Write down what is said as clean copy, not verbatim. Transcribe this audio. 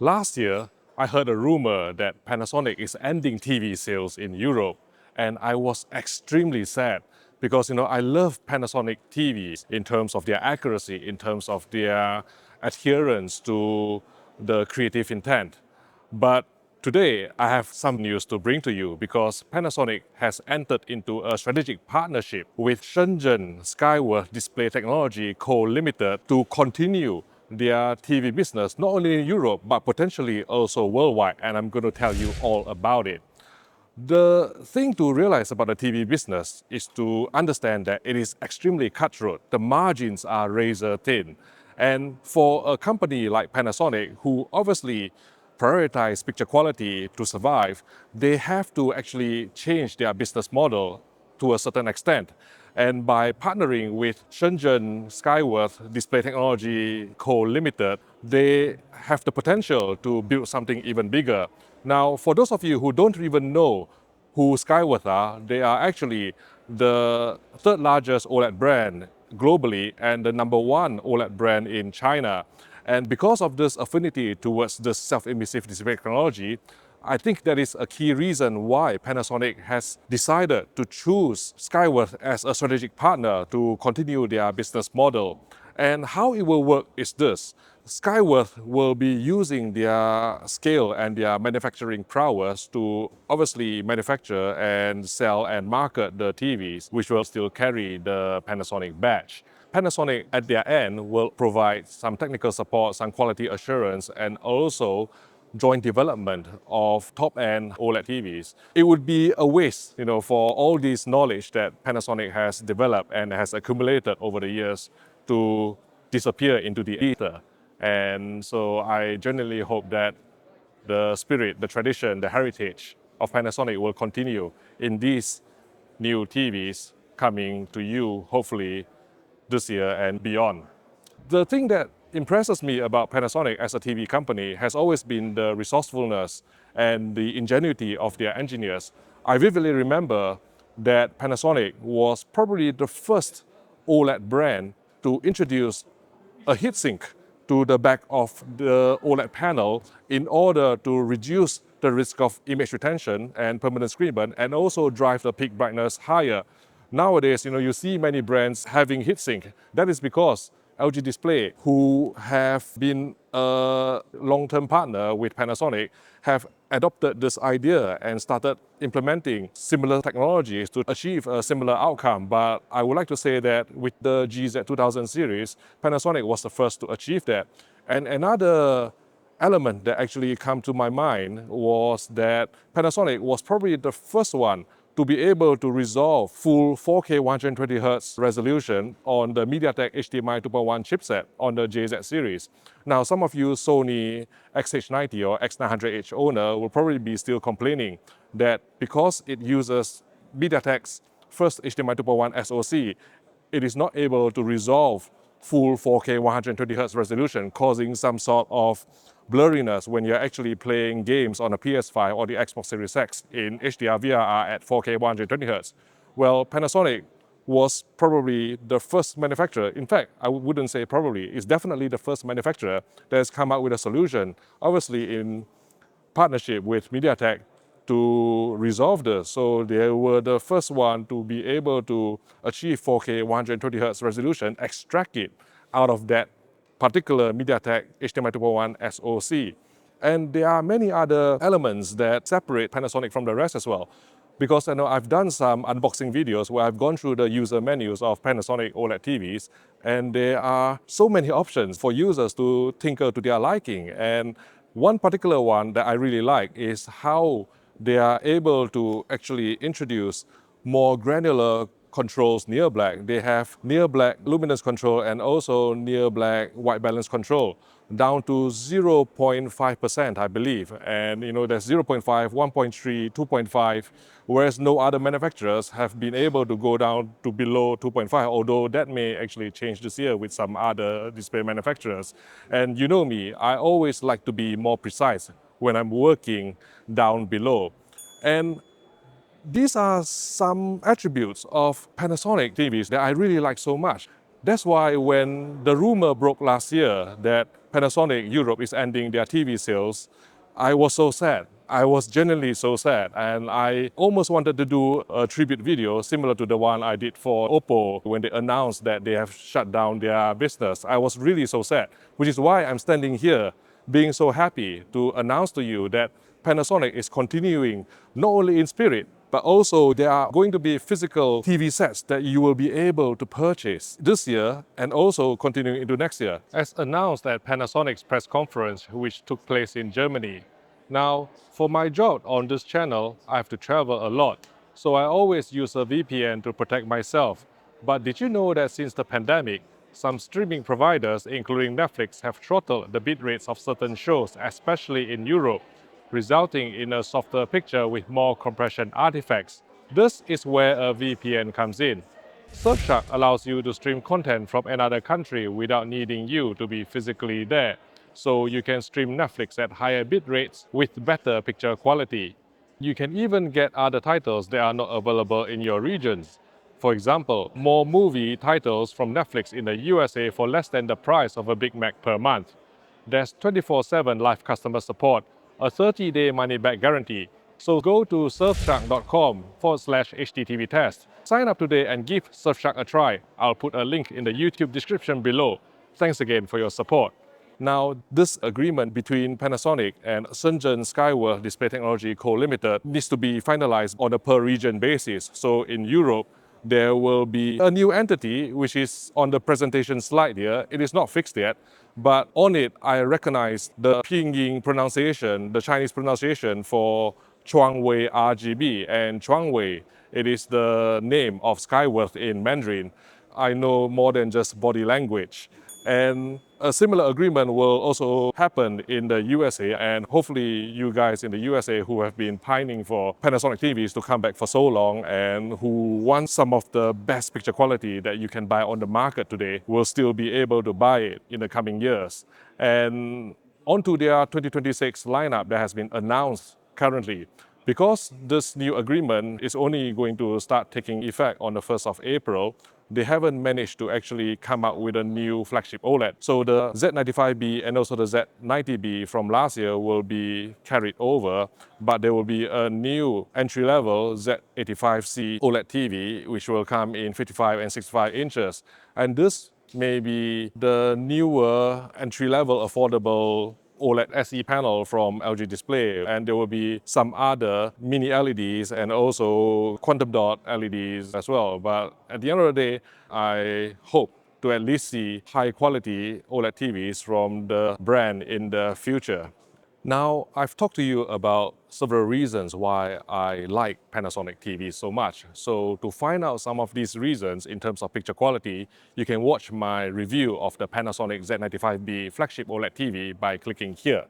Last year, I heard a rumor that Panasonic is ending TV sales in Europe, and I was extremely sad because I love Panasonic TVs in terms of their accuracy, in terms of their adherence to the creative intent. But today, I have some news to bring to you because Panasonic has entered into a strategic partnership with Shenzhen Skyworth Display Technology Co. Limited to continue their TV business, not only in Europe, but potentially also worldwide. And I'm going to tell you all about it. The thing to realize about the TV business is to understand that it is extremely cutthroat. The margins are razor thin. And for a company like Panasonic, who obviously prioritize picture quality to survive, they have to actually change their business model to a certain extent. And by partnering with Shenzhen Skyworth Display Technology Co. Limited, they have the potential to build something even bigger. Now, for those of you who don't even know who Skyworth are, they are actually the third largest OLED brand globally and the number one OLED brand in China. And because of this affinity towards the self-emissive display technology, I think that is a key reason why Panasonic has decided to choose Skyworth as a strategic partner to continue their business model. And how it will work is this. Skyworth will be using their scale and their manufacturing prowess to obviously manufacture and sell and market the TVs, which will still carry the Panasonic badge. Panasonic at their end will provide some technical support, some quality assurance, and also joint development of top-end OLED TVs. It would be a waste, for all this knowledge that Panasonic has developed and has accumulated over the years to disappear into the ether. And so I genuinely hope that the spirit, the tradition, the heritage of Panasonic will continue in these new TVs coming to you, hopefully, this year and beyond. The thing that impresses me about Panasonic as a TV company has always been the resourcefulness and the ingenuity of their engineers. I vividly remember that Panasonic was probably the first OLED brand to introduce a heatsink to the back of the OLED panel in order to reduce the risk of image retention and permanent screen burn and also drive the peak brightness higher. Nowadays, you see many brands having heatsink. That is because LG Display, who have been a long-term partner with Panasonic, have adopted this idea and started implementing similar technologies to achieve a similar outcome. But I would like to say that with the GZ2000 series, Panasonic was the first to achieve that. And another element that actually came to my mind was that Panasonic was probably the first one to be able to resolve full 4K 120Hz resolution on the MediaTek HDMI 2.1 chipset on the JZ series. Now, some of you Sony XH90 or X900H owner will probably be still complaining that because it uses MediaTek's first HDMI 2.1 SoC, it is not able to resolve full 4K 120Hz resolution, causing some sort of blurriness when you're actually playing games on a PS5 or the Xbox Series X in HDR VRR at 4K 120Hz. Well, Panasonic was probably the first manufacturer, in fact, I wouldn't say probably, it's definitely the first manufacturer that has come up with a solution, obviously in partnership with MediaTek, to resolve this. So they were the first one to be able to achieve 4K 120Hz resolution, extract it out of that particular MediaTek HDMI 2.1 SoC. And there are many other elements that separate Panasonic from the rest as well. Because I've done some unboxing videos where I've gone through the user menus of Panasonic OLED TVs, and there are so many options for users to tinker to their liking. And one particular one that I really like is how they are able to actually introduce more granular controls near black. They have near black luminance control and also near black white balance control down to 0.5%, I believe. And there's 0.5, 1.3, 2.5, whereas no other manufacturers have been able to go down to below 2.5, although that may actually change this year with some other display manufacturers. And you know me, I always like to be more precise when I'm working down below. And these are some attributes of Panasonic TVs that I really like so much. That's why when the rumor broke last year that Panasonic Europe is ending their TV sales, I was so sad. I was genuinely so sad, and I almost wanted to do a tribute video similar to the one I did for Oppo when they announced that they have shut down their business. I was really so sad, which is why I'm standing here being so happy to announce to you that Panasonic is continuing not only in spirit, but also there are going to be physical TV sets that you will be able to purchase this year and also continuing into next year, as announced at Panasonic's press conference, which took place in Germany. Now, for my job on this channel, I have to travel a lot, so I always use a VPN to protect myself. But did you know that since the pandemic, some streaming providers, including Netflix, have throttled the bit rates of certain shows, especially in Europe, resulting in a softer picture with more compression artifacts. This is where a VPN comes in. Surfshark allows you to stream content from another country without needing you to be physically there, so you can stream Netflix at higher bit rates with better picture quality. You can even get other titles that are not available in your regions. For example, more movie titles from Netflix in the USA for less than the price of a Big Mac per month. There's 24/7 live customer support, a 30-day money-back guarantee. So go to surfshark.com/HDTV test. Sign up today and give Surfshark a try. I'll put a link in the YouTube description below. Thanks again for your support. Now, this agreement between Panasonic and Shenzhen Skyworth Display Technology Co. Limited needs to be finalized on a per-region basis. So in Europe, there will be a new entity which is on the presentation slide here. It is not fixed yet, but on it I recognize the Pinyin pronunciation, the Chinese pronunciation for Chuangwei RGB, and Chuangwei, it is the name of Skyworth in Mandarin. I know more than just body language. And a similar agreement will also happen in the USA, and hopefully you guys in the USA who have been pining for Panasonic TVs to come back for so long and who want some of the best picture quality that you can buy on the market today will still be able to buy it in the coming years. And onto their 2026 lineup that has been announced currently. Because this new agreement is only going to start taking effect on the 1st of April, they haven't managed to actually come out with a new flagship OLED. So the Z95B and also the Z90B from last year will be carried over, but there will be a new entry-level Z85C OLED TV, which will come in 55 and 65 inches. And this may be the newer entry-level affordable OLED SE panel from LG Display, and there will be some other mini LEDs and also quantum dot LEDs as well. But at the end of the day, I hope to at least see high quality OLED TVs from the brand in the future. Now, I've talked to you about several reasons why I like Panasonic TVs so much. So to find out some of these reasons in terms of picture quality, you can watch my review of the Panasonic Z95B flagship OLED TV by clicking here.